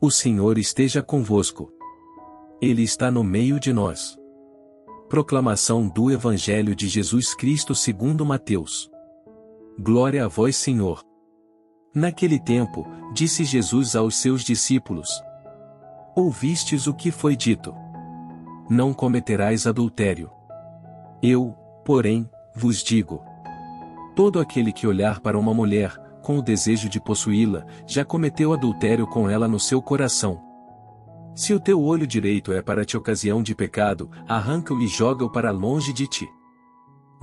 O Senhor esteja convosco. Ele está no meio de nós. Proclamação do Evangelho de Jesus Cristo segundo Mateus. Glória a vós, Senhor. Naquele tempo, disse Jesus aos seus discípulos: Ouvistes o que foi dito: Não cometerás adultério. Eu, porém, vos digo: todo aquele que olhar para uma mulher, com o desejo de possuí-la, já cometeu adultério com ela no seu coração. Se o teu olho direito é para te ocasião de pecado, arranca-o e joga-o para longe de ti.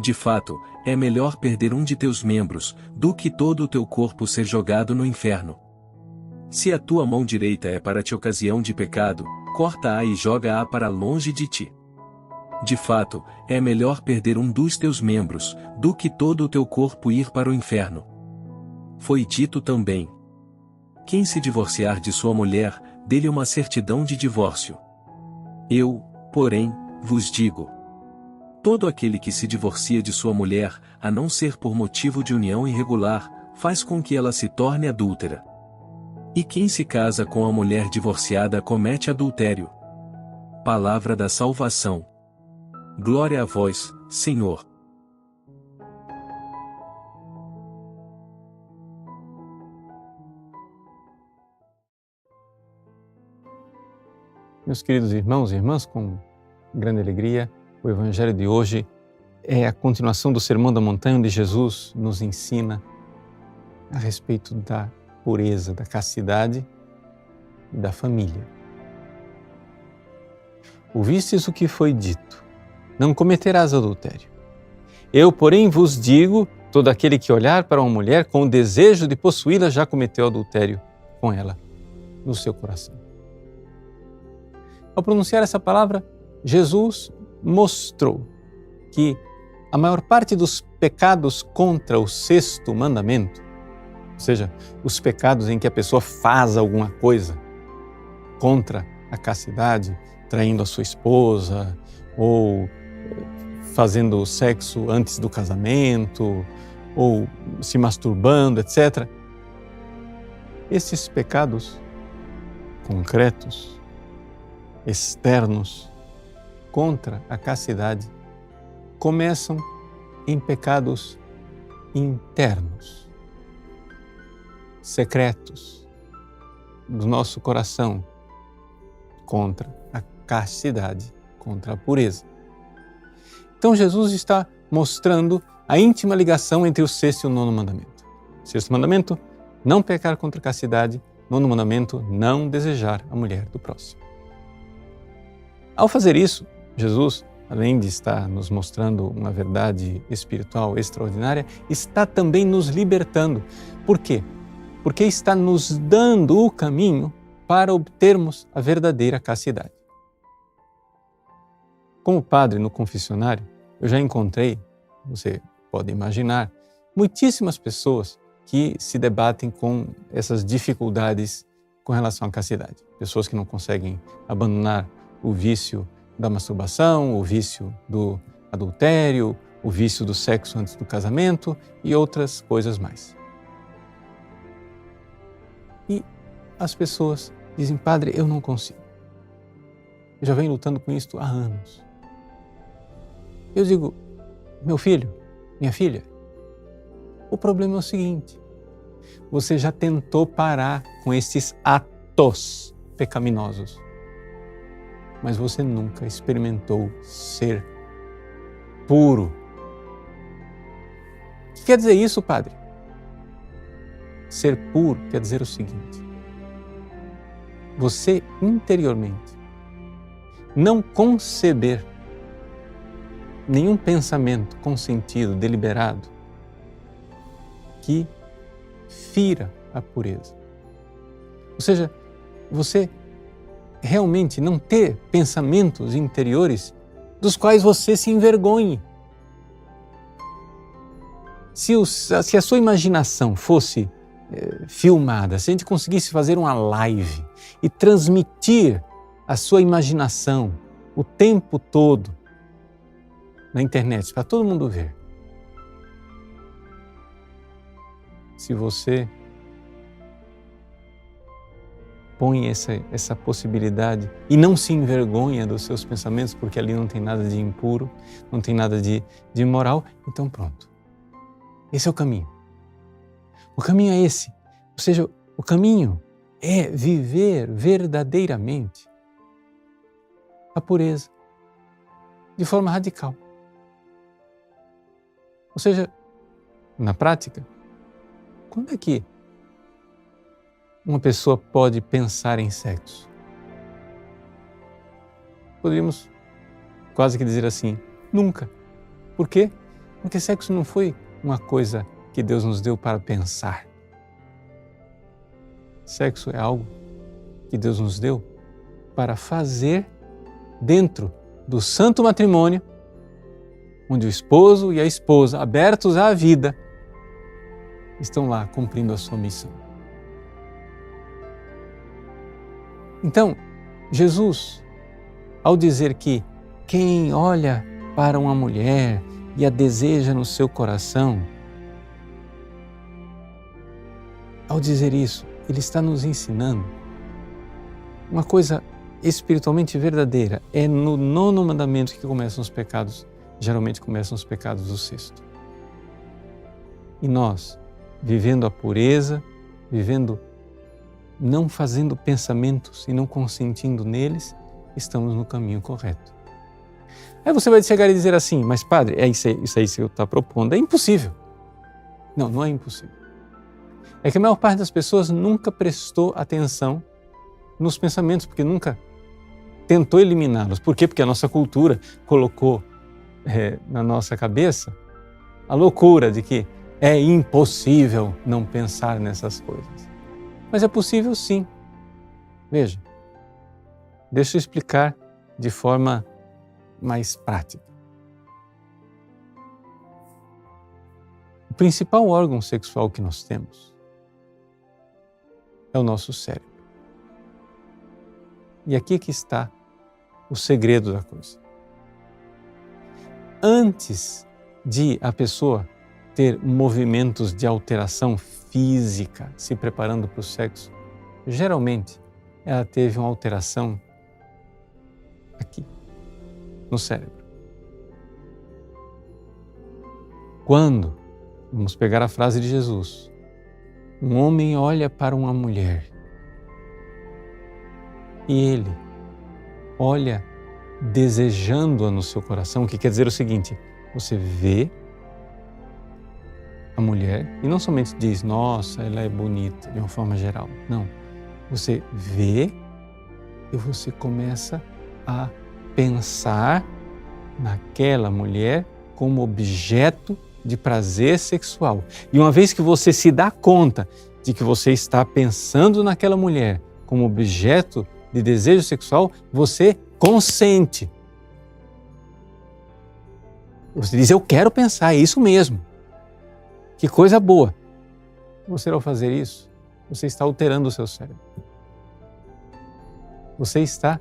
De fato, é melhor perder um de teus membros, do que todo o teu corpo ser jogado no inferno. Se a tua mão direita é para te ocasião de pecado, corta-a e joga-a para longe de ti. De fato, é melhor perder um dos teus membros, do que todo o teu corpo ir para o inferno. Foi dito também: quem se divorciar de sua mulher, dê-lhe uma certidão de divórcio. Eu, porém, vos digo: todo aquele que se divorcia de sua mulher, a não ser por motivo de união irregular, faz com que ela se torne adúltera. E quem se casa com a mulher divorciada comete adultério. Palavra da salvação. Glória a vós, Senhor. Meus queridos irmãos e irmãs, com grande alegria, o Evangelho de hoje é a continuação do Sermão da Montanha, onde Jesus nos ensina a respeito da pureza, da castidade e da família. Ouvistes o que foi dito: não cometerás adultério. Eu, porém, vos digo, todo aquele que olhar para uma mulher com o desejo de possuí-la já cometeu adultério com ela no seu coração. Ao pronunciar essa palavra, Jesus mostrou que a maior parte dos pecados contra o sexto mandamento, ou seja, os pecados em que a pessoa faz alguma coisa contra a castidade, traindo a sua esposa ou fazendo sexo antes do casamento ou se masturbando, etc. Esses pecados concretos, externos, contra a castidade, começam em pecados internos, secretos do nosso coração, contra a castidade, contra a pureza. Então Jesus está mostrando a íntima ligação entre o sexto e o nono mandamento. Sexto mandamento, não pecar contra a castidade. Nono mandamento, não desejar a mulher do próximo. Ao fazer isso, Jesus, além de estar nos mostrando uma verdade espiritual extraordinária, está também nos libertando. Por quê? Porque está nos dando o caminho para obtermos a verdadeira castidade. Como padre no confessionário, eu já encontrei, você pode imaginar, muitíssimas pessoas que se debatem com essas dificuldades com relação à castidade. Pessoas que não conseguem abandonar o vício da masturbação, o vício do adultério, o vício do sexo antes do casamento e outras coisas mais. E as pessoas dizem: padre, eu não consigo. Eu já venho lutando com isso há anos. Eu digo: meu filho, minha filha, o problema é o seguinte: você já tentou parar com esses atos pecaminosos, mas você nunca experimentou ser puro. O que quer dizer isso, padre? Ser puro quer dizer o seguinte: você interiormente não conceber nenhum pensamento consentido, deliberado, que fira a pureza. Ou seja, você realmente não ter pensamentos interiores dos quais você se envergonhe. Se a sua imaginação fosse filmada, se a gente conseguisse fazer uma live e transmitir a sua imaginação o tempo todo na internet, para todo mundo ver. Se você põe essa possibilidade e não se envergonha dos seus pensamentos, porque ali não tem nada de impuro, não tem nada de imoral, então pronto. Esse é o caminho. O caminho é esse. Ou seja, o caminho é viver verdadeiramente a pureza de forma radical. Ou seja, na prática, quando é que uma pessoa pode pensar em sexo? Poderíamos quase que dizer assim, nunca. Por quê? Porque sexo não foi uma coisa que Deus nos deu para pensar. Sexo é algo que Deus nos deu para fazer dentro do santo matrimônio, onde o esposo e a esposa, abertos à vida, estão lá cumprindo a sua missão. Então, Jesus, ao dizer que quem olha para uma mulher e a deseja no seu coração, ao dizer isso, Ele está nos ensinando uma coisa espiritualmente verdadeira. É no 9º mandamento que começam os pecados, geralmente começam os pecados do 6º. E nós, vivendo a pureza, vivendo, não fazendo pensamentos e não consentindo neles, estamos no caminho correto. Aí você vai chegar e dizer assim, mas padre, é isso aí que você está propondo, é impossível. Não, não é impossível. É que a maior parte das pessoas nunca prestou atenção nos pensamentos, porque nunca tentou eliminá-los. Por quê? Porque a nossa cultura colocou na nossa cabeça a loucura de que é impossível não pensar nessas coisas. Mas é possível sim. Veja, deixa eu explicar de forma mais prática. O principal órgão sexual que nós temos é o nosso cérebro. E aqui que está o segredo da coisa. Antes de a pessoa ter movimentos de alteração física, se preparando para o sexo, geralmente ela teve uma alteração aqui, no cérebro. Quando, vamos pegar a frase de Jesus, um homem olha para uma mulher e ele olha desejando-a no seu coração, o que quer dizer o seguinte, você vê a mulher e não somente diz, nossa, ela é bonita, de uma forma geral. Não, você vê e você começa a pensar naquela mulher como objeto de prazer sexual. E uma vez que você se dá conta de que você está pensando naquela mulher como objeto de desejo sexual, você consente. Você diz, eu quero pensar, é isso mesmo. Que coisa boa. Você, ao fazer isso, você está alterando o seu cérebro. Você está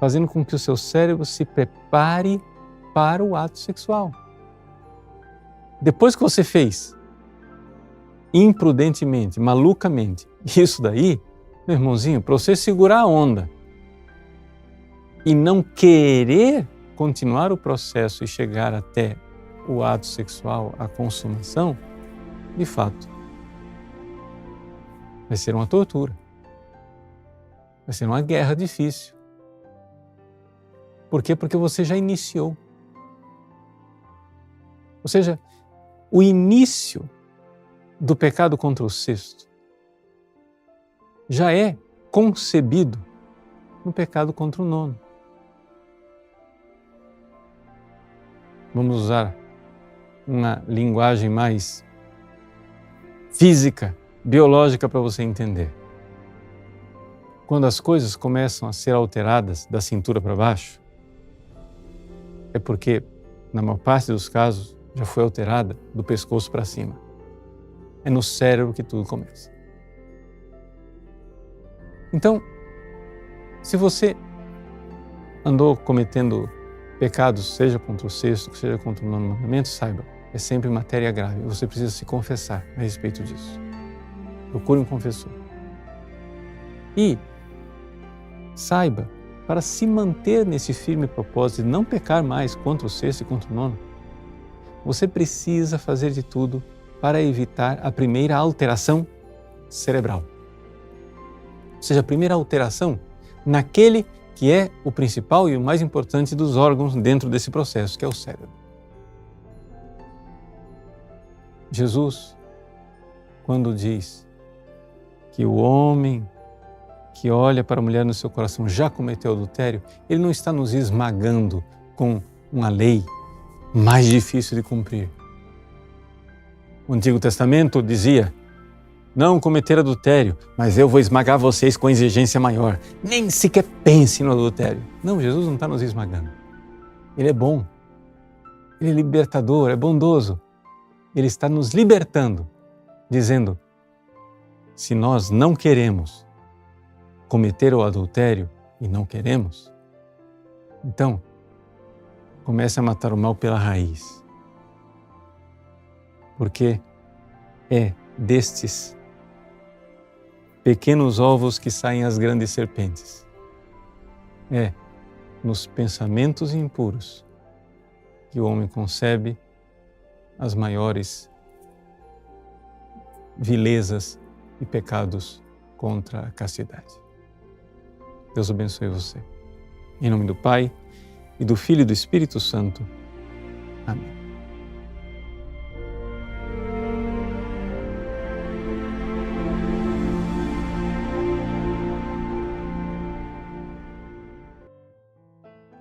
fazendo com que o seu cérebro se prepare para o ato sexual. Depois que você fez, imprudentemente, malucamente, isso daí, meu irmãozinho, para você segurar a onda e não querer continuar o processo e chegar até o ato sexual, a consumação, de fato, vai ser uma tortura. Vai ser uma guerra difícil. Por quê? Porque você já iniciou. Ou seja, o início do pecado contra o 6º já é concebido no pecado contra o 9º. Vamos usar uma linguagem mais física, biológica para você entender. Quando as coisas começam a ser alteradas da cintura para baixo, é porque, na maior parte dos casos, já foi alterada do pescoço para cima. É no cérebro que tudo começa. Então, se você andou cometendo pecados, seja contra o 6º, seja contra o 9º mandamento, saiba, é sempre matéria grave. Você precisa se confessar a respeito disso. Procure um confessor. E saiba, para se manter nesse firme propósito de não pecar mais contra o sexto e contra o nono, você precisa fazer de tudo para evitar a primeira alteração cerebral. Ou seja, a primeira alteração naquele que é o principal e o mais importante dos órgãos dentro desse processo, que é o cérebro. Jesus, quando diz que o homem que olha para a mulher no seu coração já cometeu adultério, ele não está nos esmagando com uma lei mais difícil de cumprir. O Antigo Testamento dizia: não cometer adultério, mas eu vou esmagar vocês com exigência maior. Nem sequer pense no adultério. Não, Jesus não está nos esmagando. Ele é bom, ele é libertador, é bondoso. Ele está nos libertando, dizendo: se nós não queremos cometer o adultério, e não queremos, então comece a matar o mal pela raiz. Porque é destes pequenos ovos que saem as grandes serpentes. É nos pensamentos impuros que o homem concebe as maiores vilezas e pecados contra a castidade. Deus abençoe você. Em nome do Pai, e do Filho e do Espírito Santo. Amém.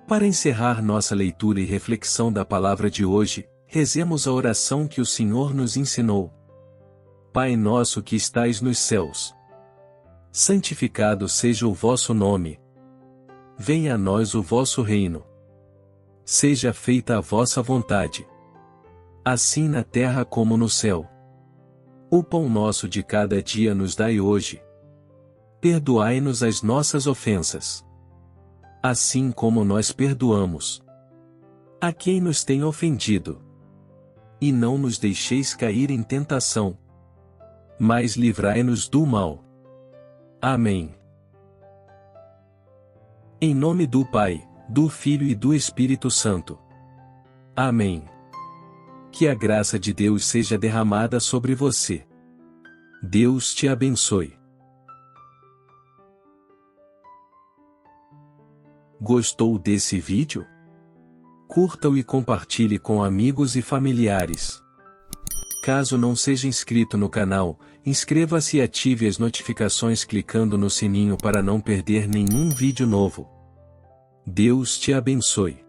Para encerrar nossa leitura e reflexão da palavra de hoje, rezemos a oração que o Senhor nos ensinou. Pai nosso que estais nos céus, santificado seja o vosso nome. Venha a nós o vosso reino. Seja feita a vossa vontade, assim na terra como no céu. O pão nosso de cada dia nos dai hoje. Perdoai-nos as nossas ofensas, assim como nós perdoamos a quem nos tem ofendido. E não nos deixeis cair em tentação, mas livrai-nos do mal. Amém. Em nome do Pai, do Filho e do Espírito Santo. Amém. Que a graça de Deus seja derramada sobre você. Deus te abençoe. Gostou desse vídeo? Curta-o e compartilhe com amigos e familiares. Caso não seja inscrito no canal, inscreva-se e ative as notificações clicando no sininho para não perder nenhum vídeo novo. Deus te abençoe.